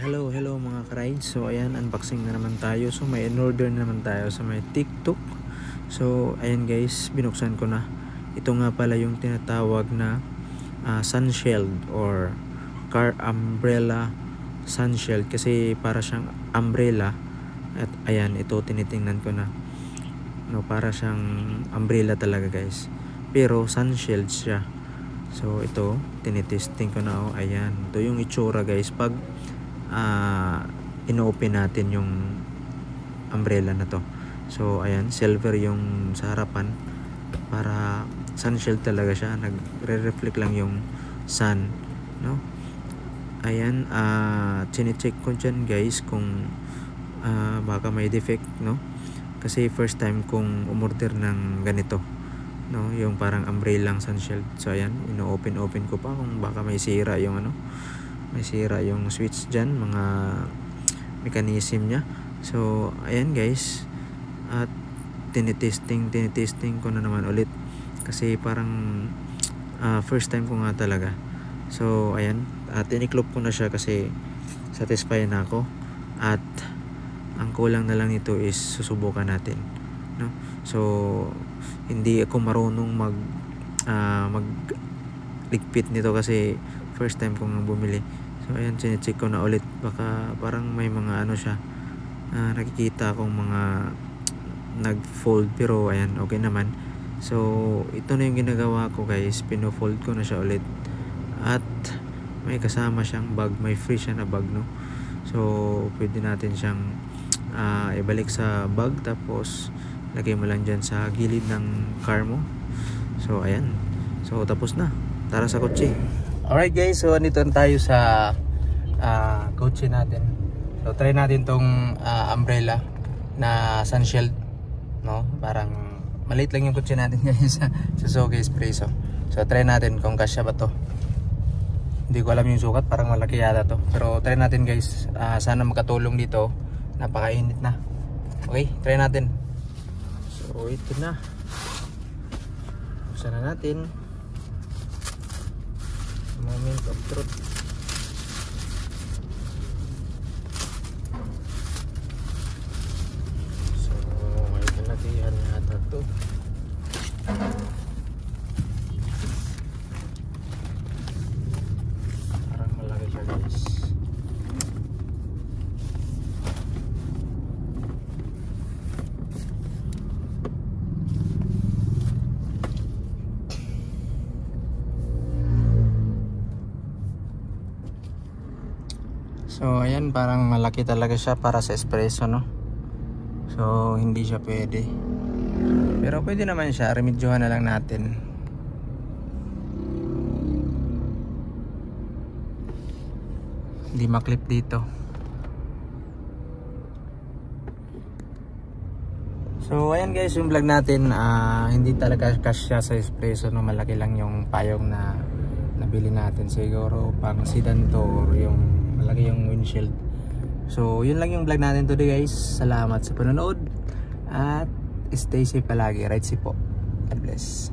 Hello mga ka-rides. So ayan, unboxing na naman tayo. So may in-order na naman tayo sa may TikTok. So ayan guys, binuksan ko na. Ito nga pala yung tinatawag na sunshield or car umbrella sunshield, kasi para siyang umbrella. At ayan, ito tinitingnan ko na. No, para siyang umbrella talaga guys. Pero sunshield siya. So ito, tinitesting ko na. Oh, ayan, ito yung itsura guys pag ino-open natin yung umbrella na to. So ayan, silver yung sa harapan, para sunshield talaga siya, nagre-reflect lang yung sun, no? Ayan, chine-check ko dyan guys kung baka may defect, no? Kasi first time kong umorder ng ganito, no, yung parang umbrella sunshield. So ayan, ino-open ko pa kung baka may sira yung may sira yung switch dyan, mga mechanism nya. So ayan guys, at tinitesting ko na naman ulit, kasi parang first time ko nga talaga. So ayan, tiniklop ko na siya kasi satisfied na ako, at ang kulang na lang nito is susubukan natin, no? So hindi ako marunong magligpit nito kasi first time ko nga bumili. So ayan, sinecheck ko na ulit, baka parang may mga siya, nakikita akong mga nag-fold, pero ayan, okay naman. So ito na yung ginagawa ko guys, pino-fold ko na siya ulit, at may kasama siyang bag, may free siya na bag, no? So pwede natin siyang ibalik sa bag, tapos lagay mo lang dyan sa gilid ng car mo. So ayan, so tapos na, tara sa kotse. Alright guys, so andito tayo sa kotse natin. So try natin tong umbrella na sunshield, no? Parang maliit lang yung kotse natin guys sa Suzuki Espresso. So try natin kung kasya ba to. Hindi ko alam yung sukat, parang malaki yata to, pero try natin guys. Sana makatulong dito, napakainit na. Okay, try natin. So ito na, buksan na natin. Moment of truth. So may kalakihan yata to. Parang malaki siya guys. So ayan, parang malaki talaga siya para sa espresso, no? So hindi siya pwede, pero pwede naman siya, remedyohan na lang natin. Hindi maklip dito. So ayan guys, yung vlog natin, hindi talaga kasya sa espresso, no? Malaki lang yung payong na nabili natin, siguro pang sedan to, or yung malaki yung windshield. So yun lang yung vlog natin today guys. Salamat sa panonood, at stay safe palagi. Ride safe po. God bless.